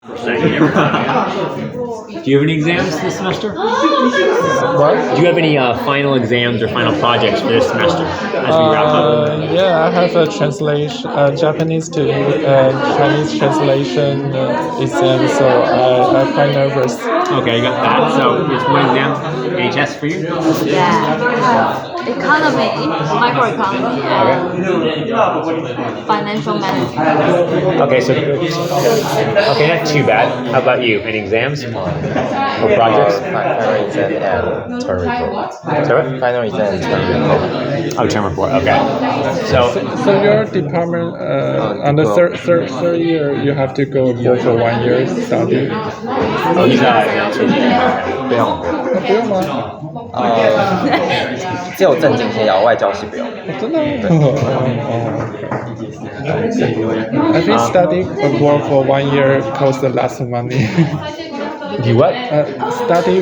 Do you have any exams this semester? What? Do you have any final exams or final projects for this semester as we wrap up? Yeah, I have a translation, Japanese to Chinese translation exam, so I'm quite nervous. Okay, you got that. So it's one exam, any tests for you? Yeah. Economy, microeconomy, and financial management. Okay, so not too bad. How about you? Any exams or projects? Final exam and term report. Sorry? Final exam and term report. Oh, term report. Okay. So So your department on the third year, you have to go abroad for 1 year study. 不用，不用吗？只有正经先要，外交系不用。真的？I think studying abroad for 1 year costs a lot of money. you what? Study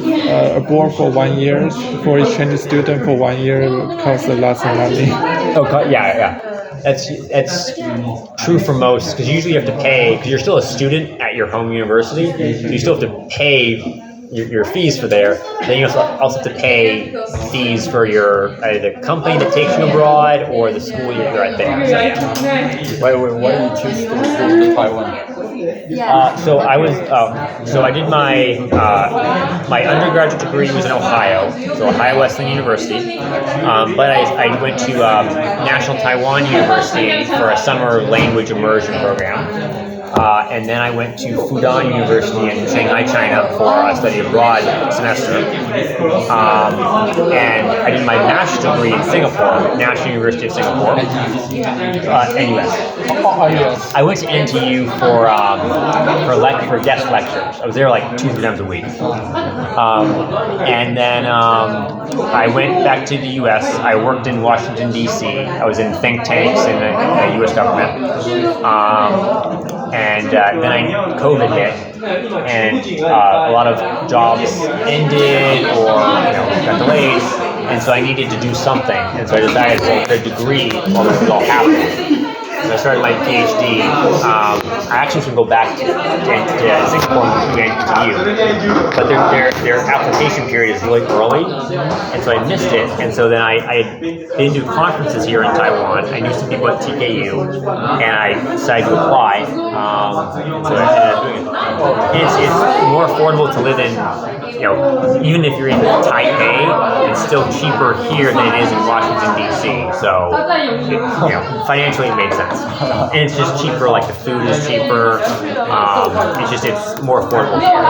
abroad for 1 year for exchange student for 1 year costs a lot of money. Oh, yeah. That's true for most, because usually you have to pay, because you're still a student at your home university, so you still have to pay your fees for there. Then you also have to pay fees for your either the company that takes you abroad or the school you're at there. So, yeah. Why do you choose to go to Taiwan? So I did my undergraduate degree was in Ohio, so Ohio Wesleyan University. But I went to National Taiwan University for a summer language immersion program. And then I went to Fudan University in Shanghai, China for a study abroad semester. And I did my master's degree in Singapore, National University of Singapore, NUS. I went to NTU for guest lectures. I was there like 2-3 times a week. And then I went back to the US. I worked in Washington, D.C. I was in think tanks in the US government. And then COVID hit, and a lot of jobs ended or got delayed, and so I needed to do something. And so I decided to get a degree while this was all happening. So I started my PhD. I actually should go back to Singapore and do NTU, but their application period is really early, and so I missed it. And so then I didn't do conferences here in Taiwan. I knew some people at TKU, and I decided to apply. So I ended up doing it. It's more affordable to live in, even if you're in Taipei, it's still cheaper here than it is in Washington, D.C. So, financially it made sense. And it's just cheaper, like the food is cheaper. It's more affordable here.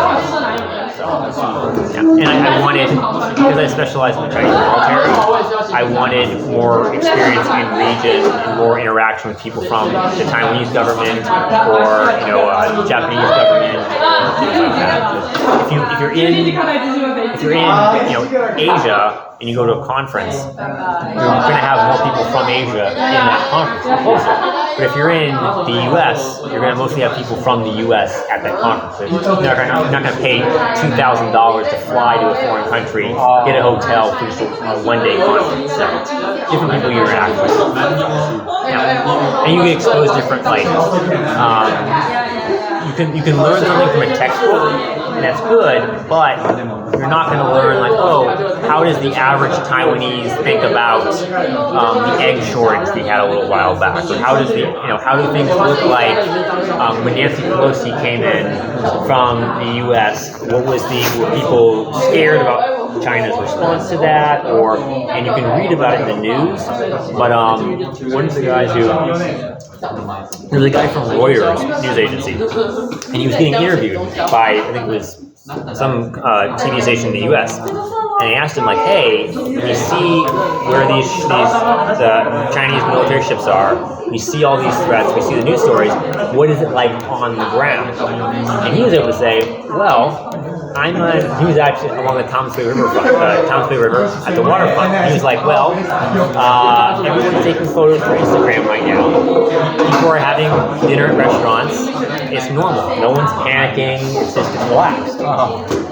And I wanted, because I specialized in the Chinese military, I wanted more experience in region and more interaction with people from the Taiwanese government or the Japanese government. If you're in Asia and you go to a conference, you're going to have more people from Asia in that conference. But if you're in the U.S., you're going to mostly have people from the U.S. at that conference. You're not going to pay $2,000 to fly to a foreign country, get a hotel for a one-day conference. So different people you interact with. And you get exposed to different you can learn something from a textbook, and that's good, but you're not going to learn how does the average Taiwanese think about the egg shortage we had a little while back, or how do things look like when Nancy Pelosi came in from the U.S. Were people scared about China's response to that, and you can read about it in the news, but one of the guys there was a guy from Reuters news agency, and he was getting interviewed by, I think it was some TV station in the U.S., and I asked him, hey, when you see where the Chinese military ships are, you see all these threats, we see the news stories, what is it like on the ground? And he was able to say, well, he was actually along the Thomas Bay River at the waterfront. He was like, well, everyone's taking photos for Instagram right now. People are having dinner at restaurants. It's normal. No one's panicking. It's relaxed.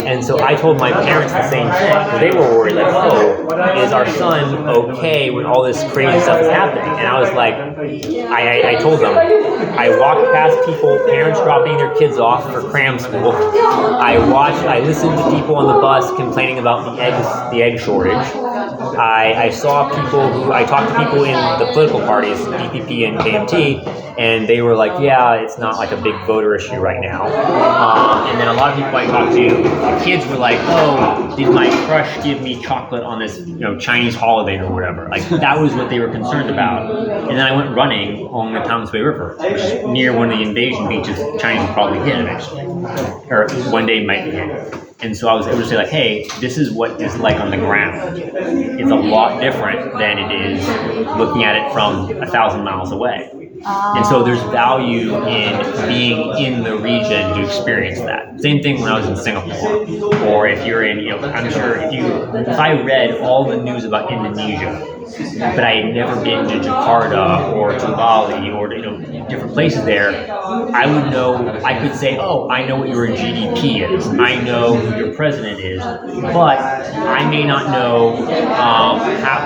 And so I told my parents the same thing. they were worried, like, oh, is our son okay when all this crazy stuff is happening? And I was like, I told them, I walked past people, parents dropping their kids off for cram school. I listened to people on the bus complaining about the egg shortage. I talked to people in the political parties, DPP and KMT, and they were like, yeah, it's not like a big voter issue right now. And then a lot of people I talked to, the kids were like, oh, did my crush give me chocolate on this Chinese holiday or whatever? Like, that was what they were concerned about. And then I went running along the Townsway River, which is near one of the invasion beaches Chinese will probably hit eventually, or one day might hit. And so I was able to say, like, hey, this is what it's like on the ground. It's a lot different than it is looking at it from 1,000 miles away. And so there's value in being in the region to experience that. Same thing when I was in Singapore, or if you're in, I'm sure if I read all the news about Indonesia, but I had never been to Jakarta or to Bali or to different places there, I would know, I could say, oh, I know what your GDP is, I know who your president is, but I may not know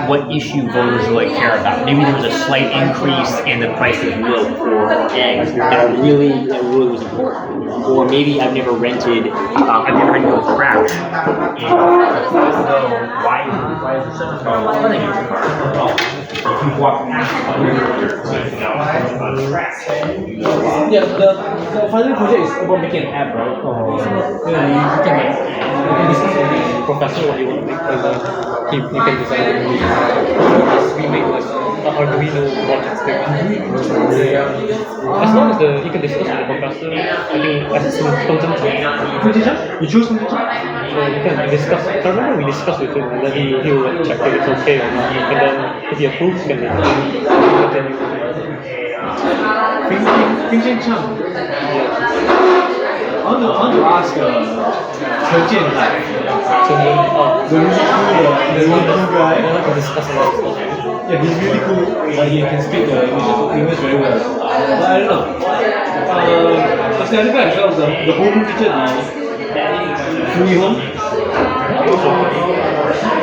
what issue voters really care about. Maybe there was a slight increase in the price of milk or eggs that really was important. Or maybe I've never rented a crash. And I don't know why is there such a problem running in Jakarta? Well, if you walk past yeah, the final project is about making an app, right? You can discuss with the professor what you want to make, and you can design it. We make like Arduino projects there. As long as you can discuss with the professor, I think as you choose from teacher? So you can discuss. I remember we discussed with him, and then he will check if it's okay or not, and then if he approves, then Vincent Chang. I want to ask Chen Jiantai, the really cool guy. I want to discuss about stuff. Yeah, he's really cool. He can speak English very well. But I don't know. As the other guy as well, the home teacher, Fu Hong.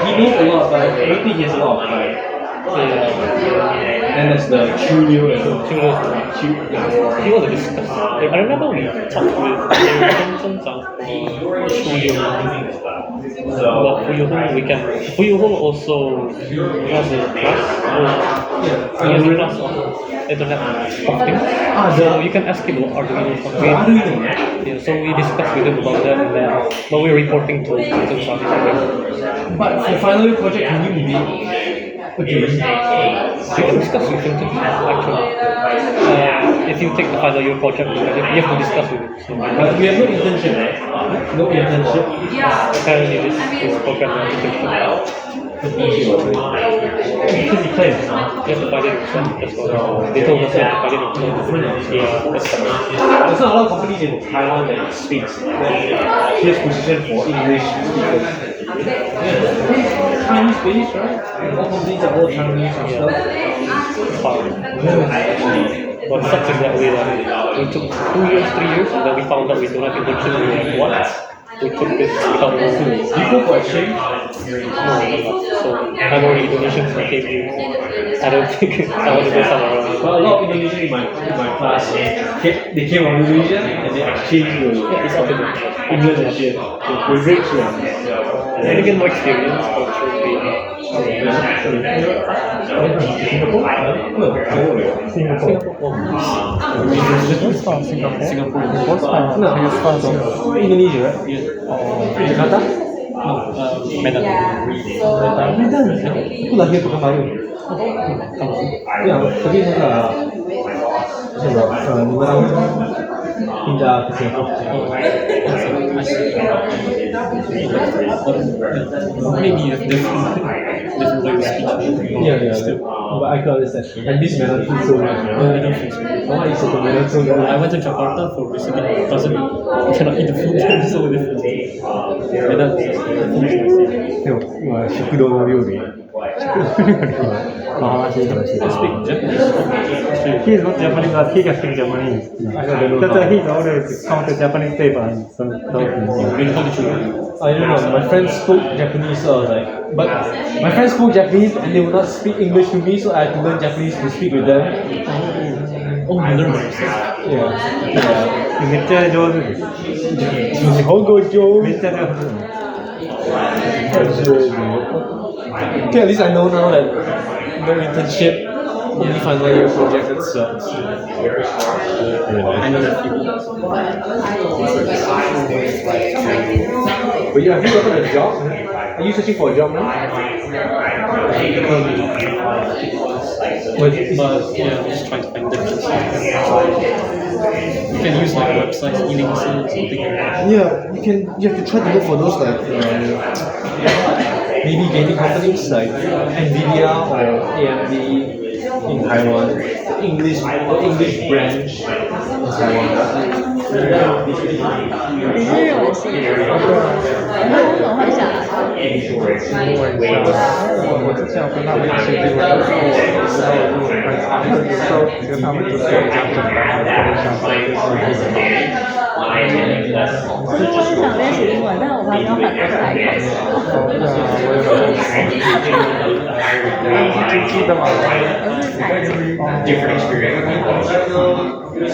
He knows a lot, but I don't think he has a lot of time. Then there's the Chu Liu. He was a discuss. I remember we talked with Chu Liu. About Fu Yu Hong also has a class. He has a class on internet of things. So you can ask him about Arduino software. Yeah, so we discussed with him about that, and then but we're reporting to Vincent. But for final year project, can you be? Okay. You can discuss with him actually. If you take the final year project, you have to discuss with him. So, but we have no internship, right? No internship. Apparently this program has internship. You have to find it yourself. That's what they told us. You have to find it yourself. Yeah, that's correct. There's not a lot of companies in Taiwan that speaks this position for English speakers. Chinese based, right? All companies are all Chinese and stuff. It's hard. But it sucks in that way that we took 2 years, 3 years, and then we found out we don't have internship. We were like, what? We took this without knowing. Do you go for exchange? No. So I'm already Indonesian, so I came here. I don't think I want to go somewhere else. But a lot of Indonesians in my class, they came from Indonesia and they exchanged to it's up to England and shit. We're rich, and again, more experience, Singapore. No, Indonesia, right? Jakarta? Medan. Aku lahir di Pekanbaru. Ya, tapi pindah ke Singapura. Maybe different way of speaking. Yeah. But I can understand. And this Medan feels so much. No, I don't feel so. Why is it the Medan so good? I went to Jakarta for visiting my cousin. You cannot eat the food there, it's so different. Medan is food. でも、食堂の料理。Speak Japanese. He's not Japanese, but he can speak Japanese. That's why he's always come to Japanese table and so. When how did you learn? I don't know. My friends spoke Japanese, but my friends spoke Japanese and they would not speak English to me, so I had to learn Japanese to speak with them. Oh, you learned by yourself. Yeah. めっちゃ上手です。日本語上めっちゃ上手。 Okay, at least I know now that no internship, only final year project, that sucks. I know that people. But yeah, have you gotten a job? Are you searching for a job now? But yeah, I'm just trying to find different stuff. You can use like websites, e-links, or something like that. Yeah, you have to try to look for those maybe gaming companies like Nvidia or AMD in Taiwan, English branch in Taiwan. 你是日文系的，那为什么会想来？我之前有跟他们一起英文的时候，我知道日文太差，有时候跟他们就说讲简单的，想说其实我是想练习英文，但是我发现有很多是来考试。对啊，我也是经济的嘛。我是财经。 可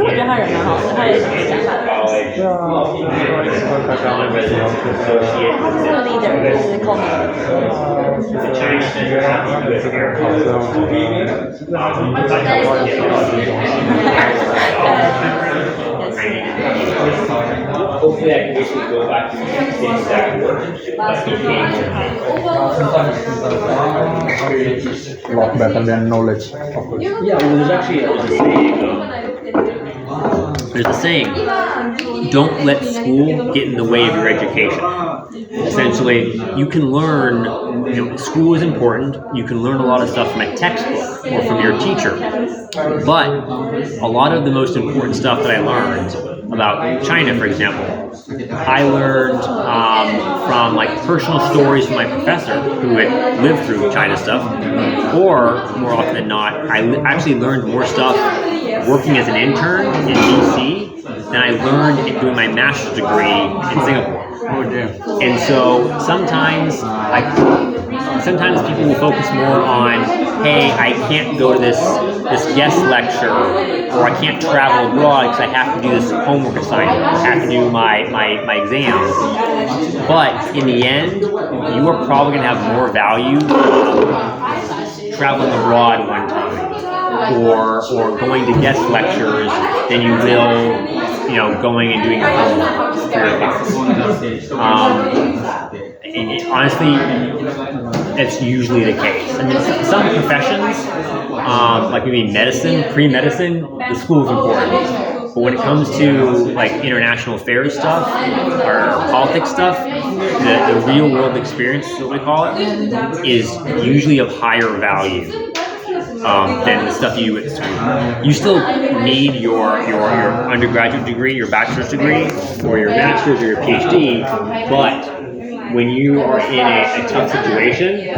我觉得他人蛮好的，他也想讲他的。对啊，我一直跟大家那个聊天的。他是那个 leader，就是 co-leader。Hopefully, I can basically go back to things that work. A lot better than knowledge. Yeah, well, there's actually there's a saying, don't let school get in the way of your education. Essentially, you can learn, school is important, you can learn a lot of stuff from a textbook or from your teacher, but a lot of the most important stuff that I learned about China, for example, I learned from like personal stories from my professor who had lived through China stuff, or more often than not, I actually learned more stuff working as an intern in DC than I learned in doing my master's degree in Singapore. Oh damn. And so sometimes people will focus more on, hey, I can't go to this guest lecture, or I can't travel abroad because I have to do this homework assignment, or I have to do my exams. But in the end, you are probably going to have more value traveling abroad one time, or going to guest lectures than you will, going and doing your homework for your class. Honestly, it's usually the case. I mean, some professions, like maybe medicine, pre-medicine, the school is important. But when it comes to like international affairs stuff or politics stuff, the real world experience, is what we call it, is usually of higher value than the stuff you do at school. You still need your undergraduate degree, your bachelor's degree, or your master's or your PhD, but when you are in a tough situation,